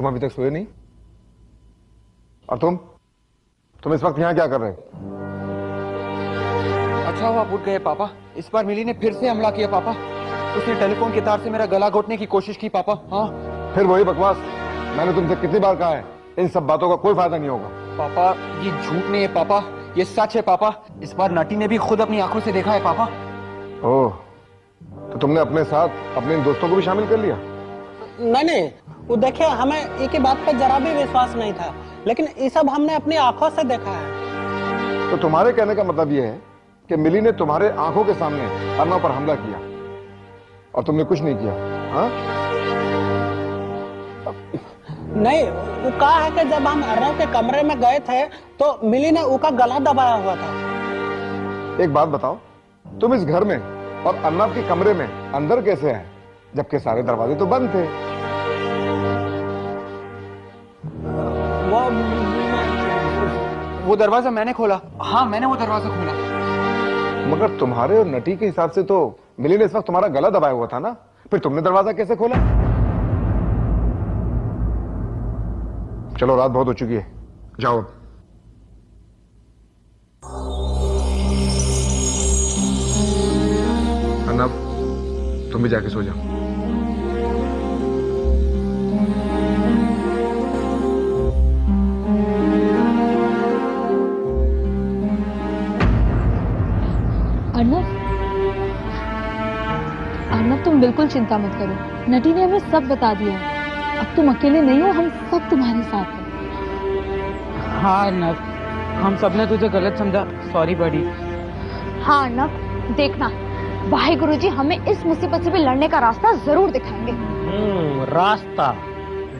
तुम अभी तक सोए नहीं? और तुम इस वक्त यहाँ क्या कर रहे हो? अच्छा हुआ उठ गए पापा। इस बार मिली ने फिर से हमला किया पापा। उसने टेलीफोन की तार से मेरा गला घोटने की कोशिश की पापा। हाँ फिर वही बकवास। मैंने तुमसे कितनी बार कहा है, इन सब बातों का कोई फायदा नहीं होगा। पापा ये झूठ नहीं है पापा, ये सच है पापा। इस बार नटी ने भी खुद अपनी आंखों से देखा है पापा। ओह, तो तुमने अपने साथ अपने इन दोस्तों को भी शामिल कर लिया? नहीं, वो देखिए हमें एक बात पर जरा भी विश्वास नहीं था, लेकिन ये सब हमने अपनी आंखों से देखा है। तो तुम्हारे कहने का मतलब ये है कि मिली ने तुम्हारे आंखों के सामने अर्नव पर हमला किया और तुमने कुछ नहीं किया? हाँ? नहीं, वो कहा है कि जब हम अर्नव के कमरे में गए थे तो मिली ने उसका गला दबाया हुआ था। एक बात बताओ, तुम इस घर में और अर्नव के कमरे में अंदर कैसे आए जबकि सारे दरवाजे तो बंद थे? वो दरवाजा मैंने खोला। हाँ मैंने वो दरवाजा खोला। मगर तुम्हारे और नटी के हिसाब से तो मिली ने इस वक्त तुम्हारा गला दबाया हुआ था ना, फिर तुमने दरवाजा कैसे खोला? चलो रात बहुत हो चुकी है, जाओ अब। अर्नव तुम भी जाके सो जाओ। अर्नव तुम बिल्कुल चिंता मत करो, नटी ने हमें सब बता दिया है। अब तुम अकेले नहीं हो, हम सब तुम्हारे साथ हैं। हाँ अर्नव, हम सब ने तुझे गलत समझा, सॉरी बड़ी। हाँ अर्नव, देखना वाहे गुरुजी हमें इस मुसीबत से भी लड़ने का रास्ता जरूर दिखाएंगे। रास्ता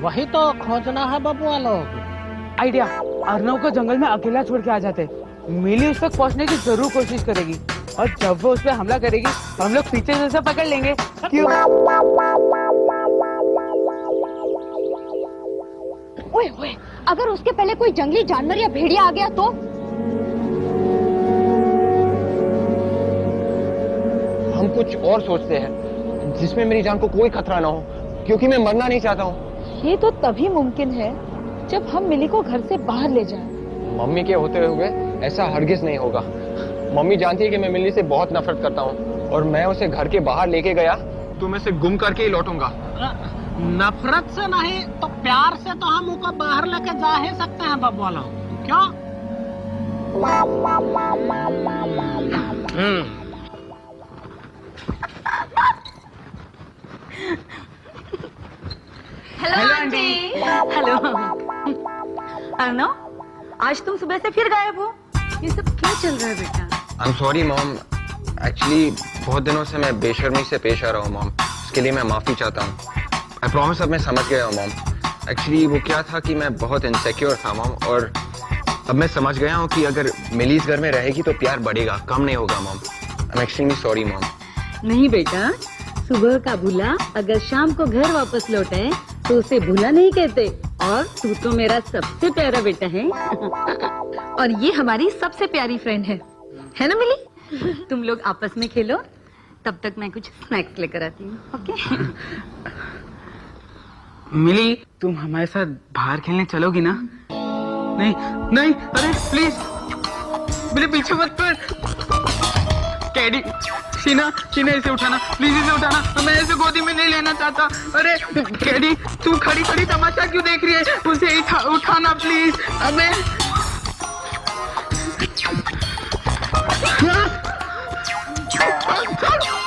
वही तो खोजना है बबुआ लोग। आइडिया, अर्नव को जंगल में अकेला छोड़ के आ जाते। मिली उस तक पहुंचने की जरूर कोशिश करेगी और जब वो उस पर हमला करेगी हम लोग पीछे से उसे पकड़ लेंगे। क्यों? ओए ओए, अगर उसके पहले कोई जंगली जानवर या भेड़िया आ गया तो? हम कुछ और सोचते हैं जिसमें मेरी जान को कोई खतरा ना हो, क्योंकि मैं मरना नहीं चाहता हूँ। ये तो तभी मुमकिन है जब हम मिली को घर से बाहर ले जाएं। मम्मी के होते हुए ऐसा हरगिज नहीं होगा। मम्मी जानती है कि मैं मिली से बहुत नफरत करता हूँ और मैं उसे घर के बाहर लेके गया तो मैं उसे गुम करके ही लौटूंगा। नफरत से नहीं तो प्यार से तो हम उसको बाहर लेके जा ही सकते हैं बबुआ लोग, क्यों? Hello aunty. हेलो अर्नव, आज तुम सुबह से फिर गायब हो, ये सब क्या चल रहा है बेटा? I am sorry mom, actually बहुत दिनों से मैं बेशर्मी से पेश आ रहा हूँ मॉम, इसके लिए मैं माफी चाहता हूँ। आई प्रॉमिस अब मैं समझ गया हूँ मॉम। एक्चुअली वो क्या था कि मैं बहुत इनसिक्योर था मॉम, और अब मैं समझ गया हूँ कि अगर मिली इस घर में रहेगी तो प्यार बढ़ेगा, कम नहीं होगा mom. I am extremely sorry mom. नहीं बेटा, सुबह का भूला अगर शाम को घर वापस लौटे तो उसे भूला नहीं कहते, और तू तो मेरा सबसे प्यारा बेटा है। और ये हमारी सबसे प्यारी फ्रेंड है ना मिली? तुम लोग आपस में खेलो, तब तक मैं कुछ स्नैक्स लेकर आती हूँ। ओके? मिली, तुम हमारे साथ बाहर खेलने चलोगी ना? नहीं नहीं, अरे प्लीज मेरे पीछे मत पड़। कैडी, शीना इसे उठाना प्लीज, इसे उठाना, मैं इसे गोदी में नहीं लेना चाहता। अरे कैडी, तू खड़ी खड़ी तमाशा क्यों देख रही है? उसे उठाना प्लीज। अबे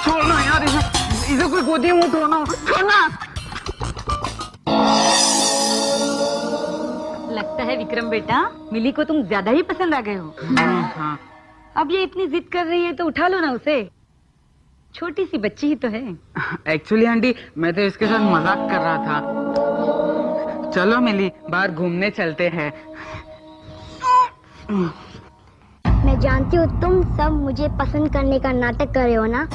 छोड़ना यार, इसे कोई गोदी में उठाना, छोड़ना। लगता है विक्रम बेटा, मिली को तुम ज्यादा ही पसंद आ गए हो। हाँ। अब ये इतनी जिद कर रही है तो उठा लो ना उसे, छोटी सी बच्ची ही तो है। एक्चुअली आंटी, मैं तो इसके साथ मजाक कर रहा था। चलो मिली, बाहर घूमने चलते हैं। मैं जानती हूँ तुम सब मुझे पसंद करने का नाटक कर रहे हो ना।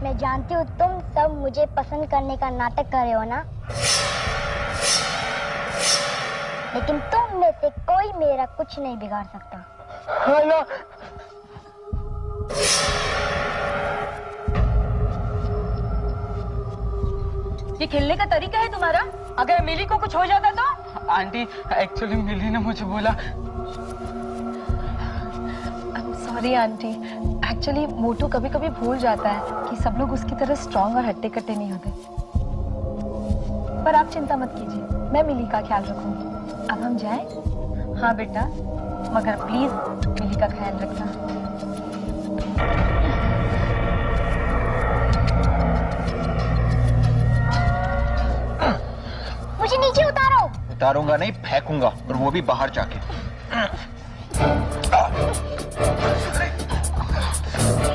मैं जानती हूँ तुम सब मुझे पसंद करने का नाटक कर रहे हो ना, लेकिन तुम में से कोई मेरा कुछ नहीं बिगाड़ सकता। ये खेलने का तरीका है तुम्हारा? अगर मिली को कुछ हो जाता तो? आंटी एक्चुअली मिली ने मुझे बोला। सॉरी आंटी, एक्चुअली मोटू कभी कभी भूल जाता है कि सब लोग उसकी तरह स्ट्रांग और हट्टे कट्टे नहीं होते। पर आप चिंता मत कीजिए, मैं मिली का ख्याल रखूंगी। अब हम जाएं? हाँ बेटा, मगर प्लीज मिली का ख्याल रखना। मुझे नीचे उतारो। उतारूंगा नहीं, फेंकूंगा, और वो भी बाहर जाके।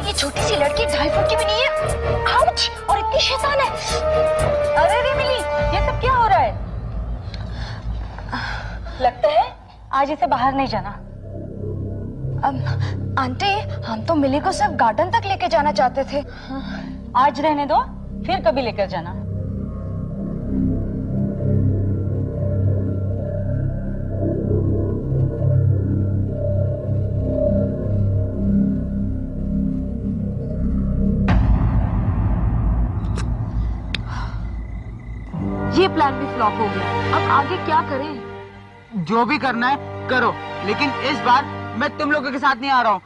ये छोटी सी लड़की 2.5 फुट की भी नहीं है। आउच! और इतनी शैतान है। अरे रे मिली, ये सब क्या हो रहा है? लगता है आज इसे बाहर नहीं जाना। आंटी, हम तो मिली को सिर्फ गार्डन तक लेके जाना चाहते थे। आज रहने दो, फिर कभी लेकर जाना। ये प्लान भी फ्लॉप हो गया। अब आगे क्या करें? जो भी करना है करो, लेकिन इस बार मैं तुम लोगों के साथ नहीं आ रहा हूँ।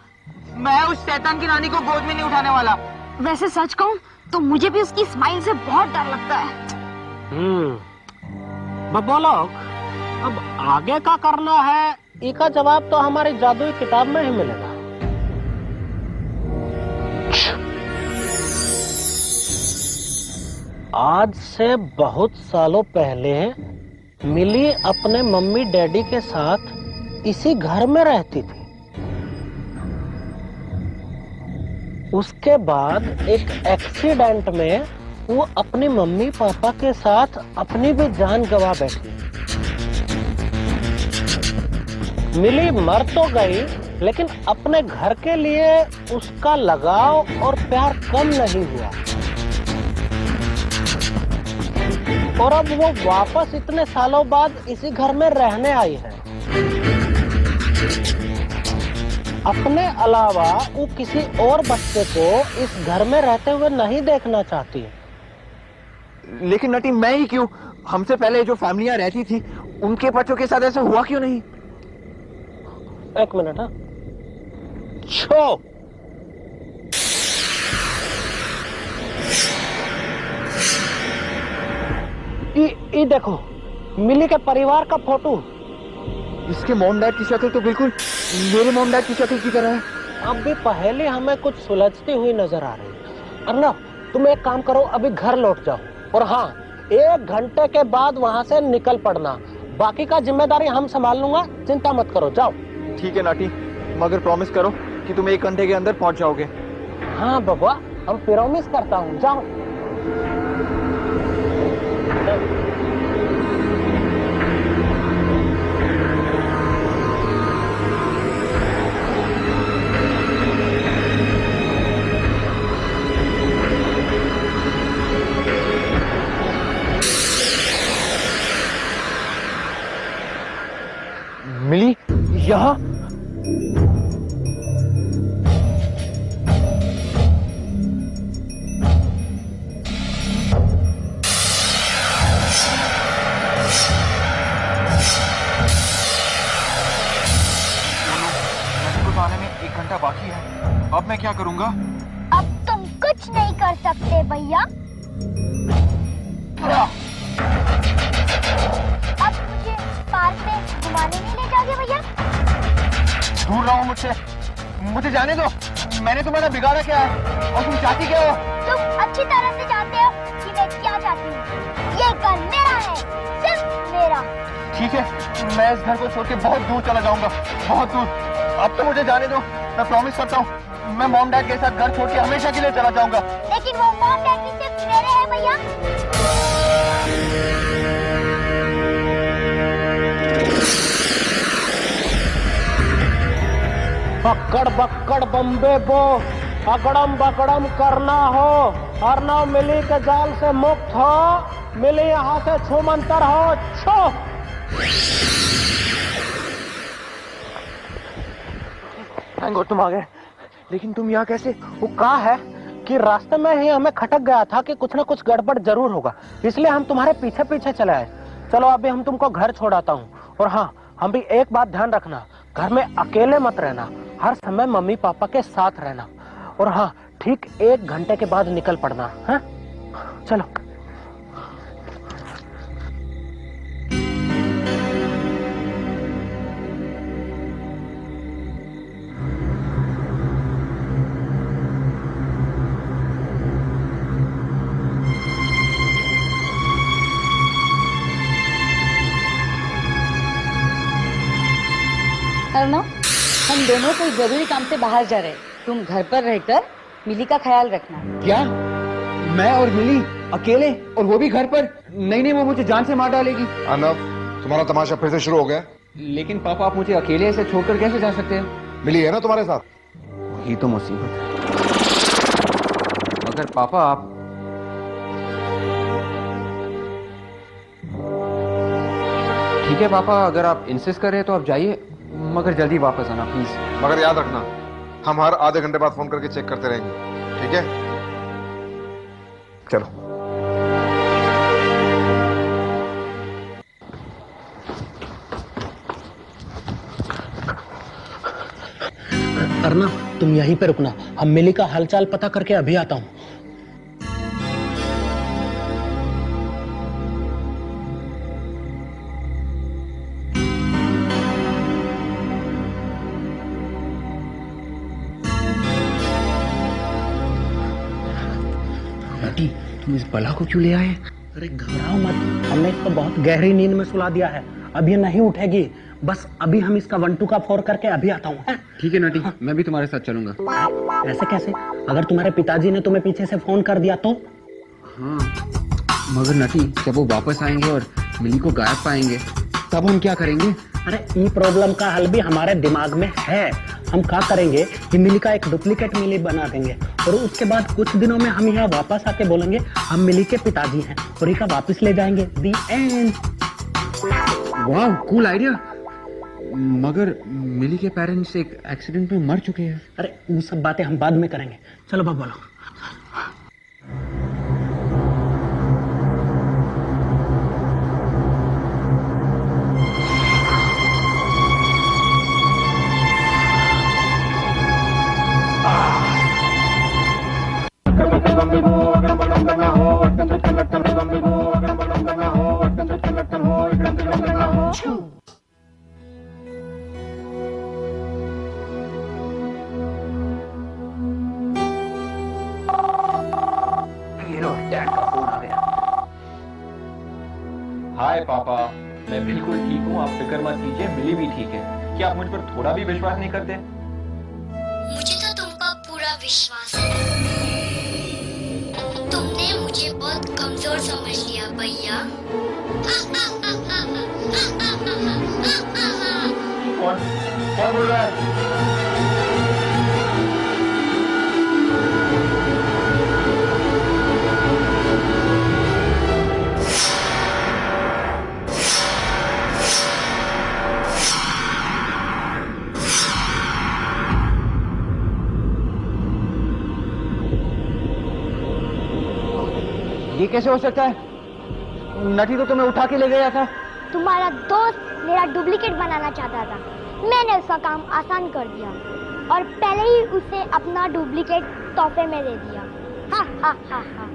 मैं उस शैतान की रानी को गोद में नहीं उठाने वाला। वैसे सच कहूं तो मुझे भी उसकी स्माइल से बहुत डर लगता है। बब्बू लोग, अब आगे का करना है, इसका जवाब तो हमारी जादुई किताब में ही मिलेगा। आज से बहुत सालों पहले मिली अपने मम्मी डैडी के साथ इसी घर में रहती थी। उसके बाद एक एक्सीडेंट में वो अपनी मम्मी पापा के साथ अपनी भी जान गंवा बैठी। मिली मर तो गई, लेकिन अपने घर के लिए उसका लगाव और प्यार कम नहीं हुआ। और अब वो वापस इतने सालों बाद इसी घर में रहने आई है। अपने अलावा वो किसी और बच्चे को इस घर में रहते हुए नहीं देखना चाहती है। लेकिन नटी, मैं ही क्यों? हमसे पहले जो फैमिलियां रहती थी उनके बच्चों के साथ ऐसा हुआ क्यों नहीं? एक मिनट। हाँ, छो ये देखो, मिली के परिवार का फोटो। इसके मॉम डैड की शक्ल तो बिल्कुल मेरे मॉम डैड की शक्ल की तरह है। अब भी पहले हमें कुछ सुलझती हुई नजर आ रही है। अर्नव, तुम एक काम करो, अभी घर लौट जाओ, और हाँ, 1 घंटे के बाद वहाँ से निकल पड़ना। बाकी का जिम्मेदारी हम संभाल लूंगा, चिंता मत करो, जाओ। ठीक है नाटी, मगर प्रॉमिस करो कि तुम 1 घंटे के अंदर पहुंच जाओगे। हाँ बबुआ, हम प्रॉमिस करता हूँ, जाओ। मिली यहाँ? आने में 1 घंटा बाकी है। अब मैं क्या करूंगा? अब तुम कुछ नहीं कर सकते भैया। अब मुझे पार्क में घुमाने नहीं ले जाओगे भैया? दूर रहो मुझसे, मुझे जाने दो। मैंने तुम्हारा बिगाड़ा क्या है और तुम चाहती क्या हो? तुम अच्छी तरह से जानते हो कि मैं क्या चाहती हूँ। ये घर मेरा है, सिर्फ मेरा। ठीक है, मैं इस घर को छोड़ के बहुत दूर चला जाऊंगा, बहुत दूर। अब तो मुझे जाने दो, मैं प्रॉमिस करता हूँ, मैं मॉम डैड के साथ घर छोड़ के हमेशा के लिए चला जाऊंगा। लेकिन वो मॉम डैड भी सिर्फ मेरे हैं भैया। पकड़ बक्कड़ बम्बे बो, अकड़म बकड़म करना हो। अर्नव मिली के जाल से मुक्त हो, मिली यहाँ से छूमंतर हो। छो थैंक गॉड तुम आ गए, लेकिन तुम यहाँ कैसे? वो कहा है कि रास्ते में ही हमें खटक गया था कि कुछ ना कुछ गड़बड़ जरूर होगा, इसलिए हम तुम्हारे पीछे पीछे चले आए। चलो अभी हम तुमको घर छोड़ाता हूँ। और हाँ, हम भी एक बात ध्यान रखना, घर में अकेले मत रहना, हर समय मम्मी पापा के साथ रहना। और हाँ, ठीक 1 घंटे के बाद निकल पड़ना है। चलो। अर्णव, हम दोनों कोई जरूरी काम से बाहर जा रहे हैं। तुम घर पर रहकर मिली का ख्याल रखना। क्या? मैं और मिली अकेले, और वो भी घर पर? नहीं नहीं, वो मुझे जान से मार डालेगी। अर्नव, तुम्हारा तमाशा फिर से शुरू हो गया। लेकिन पापा, आप मुझे अकेले ऐसे छोड़कर कैसे जा सकते हैं? मिली है ना तुम्हारे साथ? वही तो मुसीबत है। मगर पापा, आप ठीक है पापा, अगर आप इंसिस्ट कर रहे हैं तो आप जाइए, मगर जल्दी वापस आना प्लीज। मगर याद रखना, हम हर आधे घंटे बाद फोन करके चेक करते रहेंगे, ठीक है? चलो। अर्णव, तुम यहीं पे रुकना, हम मिली का हालचाल पता करके अभी आता हूँ। तुम इस बला को क्यों ले आए? अरे घबराओ मत, हमने इसको बहुत गहरी नींद में सुला दिया है, अब ये नहीं उठेगी। बस अभी हम इसका 1 2 का 4 करके अभी आता हूँ। ठीक है नटी, हाँ। मैं भी तुम्हारे साथ चलूंगा। ऐसे कैसे? अगर तुम्हारे पिताजी ने तुम्हें पीछे से फोन कर दिया तो? हाँ, मगर नटी, जब वो वापस आएंगे और मिली को गायब पाएंगे, तब हम क्या करेंगे? अरे ये प्रॉब्लम का हल भी हमारे दिमाग में है। हम क्या करेंगे कि मिली का एक डुप्लीकेट मिली बना देंगे, और उसके बाद कुछ दिनों में हम यहाँ वापस आके बोलेंगे हम मिली के पिताजी हैं, और इका वापस ले जाएंगे। दी एंड। वाह, कूल आइडिया। मगर मिली के पेरेंट्स एक एक्सीडेंट में मर चुके हैं। अरे वो सब बातें हम बाद में करेंगे, चलो बाबा बोलो। हाय पापा, मैं बिल्कुल ठीक हूँ, आप फिक्र मत कीजिए, मिली भी ठीक है। क्या आप मुझ पर थोड़ा भी विश्वास नहीं करते? मुझे तो तुम पर पूरा विश्वास है। तुमने मुझे बहुत कमजोर समझ लिया भैया। कौन बोल रहा है? ये कैसे हो सकता है? नटी तो तुम्हें उठा के ले गया था। तुम्हारा दोस्त मेरा डुप्लीकेट बनाना चाहता था, मैंने उसका काम आसान कर दिया और पहले ही उसे अपना डुप्लीकेट तोहफे में दे दिया। हा हा हा हा।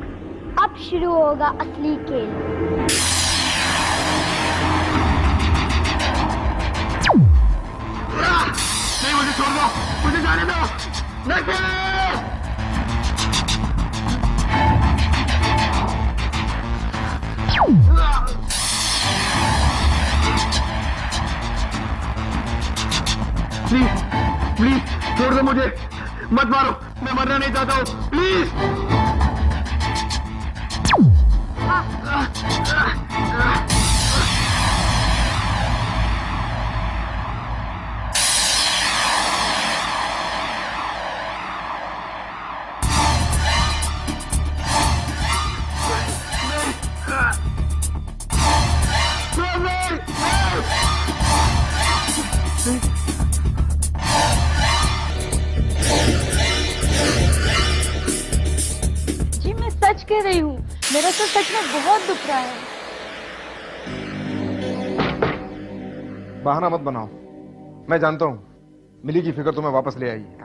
अब शुरू होगा असली खेल। नहीं, मुझे छोड़ दो, मुझे जाने दो। नहीं। प्लीज प्लीज छोड़ दो मुझे, मत मारो, मैं मरना नहीं चाहता हूँ, प्लीज। कह रही हूँ, मेरा तो सच में बहुत दुख रहा है। बहाना मत बनाओ, मैं जानता हूं मिली की फिक्र तुम्हें वापस ले आएगी।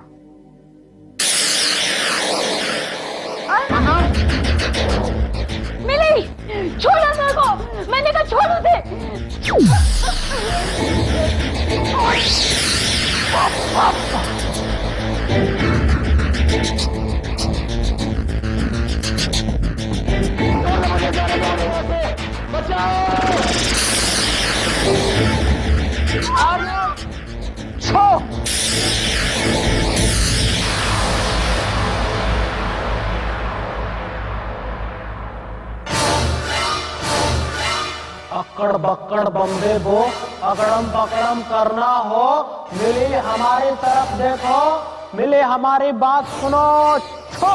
मिली, छोड़ो मेरे को, मैंने कहा छोड़ो दे। अकड़ बक्कड़ बम्बे बो, अकड़म पकड़म करना हो, मिली हमारी तरफ देखो, मिली हमारी बात सुनो। छो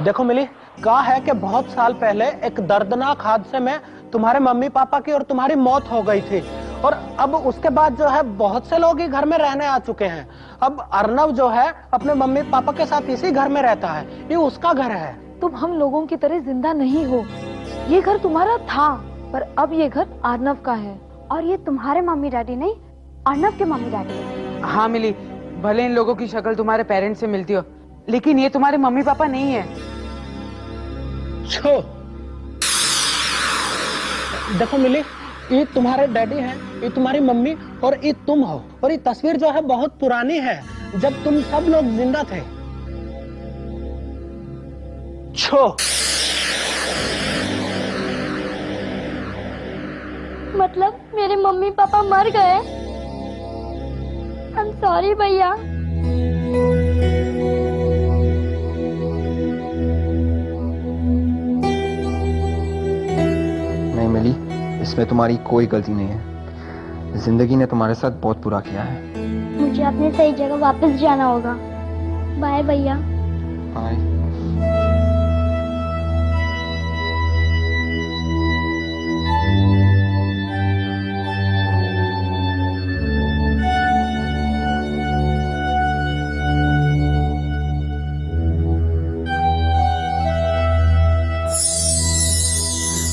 देखो मिली, कहा है कि बहुत साल पहले एक दर्दनाक हादसे में तुम्हारे मम्मी पापा की और तुम्हारी मौत हो गई थी, और अब उसके बाद जो है बहुत से लोग ही घर में रहने आ चुके हैं। अब अर्नव जो है अपने मम्मी पापा के साथ इसी घर में रहता है, ये उसका घर है। तुम हम लोगों की तरह जिंदा नहीं हो, ये घर तुम्हारा था, पर अब ये घर अर्नव का है। और ये तुम्हारे मम्मी डैडी नहीं, अर्नव के मम्मी डैडी है। हाँ मिली, भले इन लोगों की शक्ल तुम्हारे पेरेंट्स से मिलती हो, लेकिन ये तुम्हारे मम्मी पापा नहीं है। छो देखो मिली, ये तुम्हारे डैडी हैं, ये तुम्हारी मम्मी और ये तुम हो, और ये तस्वीर जो है बहुत पुरानी है, जब तुम सब लोग जिंदा थे। छो मतलब मेरे मम्मी पापा मर गए? I'm sorry भैया। नहीं मिली, इसमें तुम्हारी कोई गलती नहीं है। जिंदगी ने तुम्हारे साथ बहुत बुरा किया है। मुझे अपने सही जगह वापस जाना होगा। बाय भैया। बाय।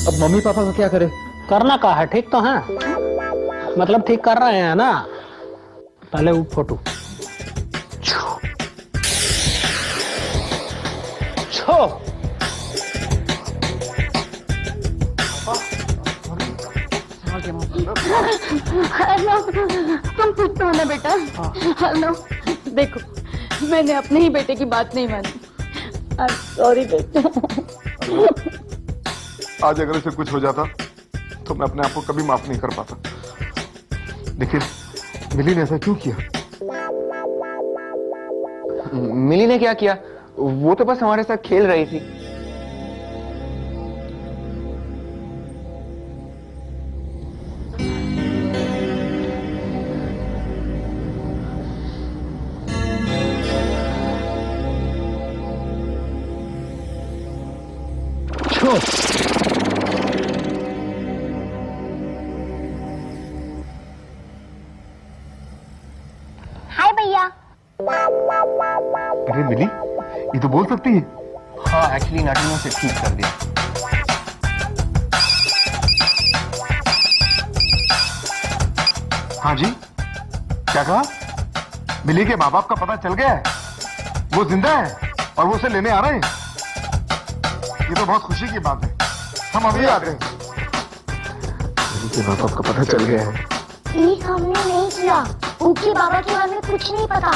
अब मम्मी पापा को क्या करे? करना क्या है, ठीक तो है, मतलब ठीक कर रहे हैं ना। पहले वो फोटो छो हेलो, तुम खुद तो हो ना बेटा? हेलो, देखो मैंने अपने ही बेटे की बात नहीं मानी। सॉरी बेटा। आज अगर इसे कुछ हो जाता तो मैं अपने आप को कभी माफ नहीं कर पाता। लेकिन मिली ने ऐसा क्यों किया? मिली ने क्या किया? वो तो बस हमारे साथ खेल रही थी। हाय भैया। अरे मिली, ये तो बोल सकती है। हाँ, एक्चुअली नाटी ने उसे ठीक कर दिया। हाँ जी, क्या कहा? मिली के माँ बाप का पता चल गया है, वो जिंदा है और वो उसे लेने आ रहे हैं। ये तो बहुत खुशी की बात है, हम अभी आते हैं। मिली के माँ बाप का पता चल गया है। ये हमने नहीं किया, उनके बाबा के बारे में कुछ नहीं पता।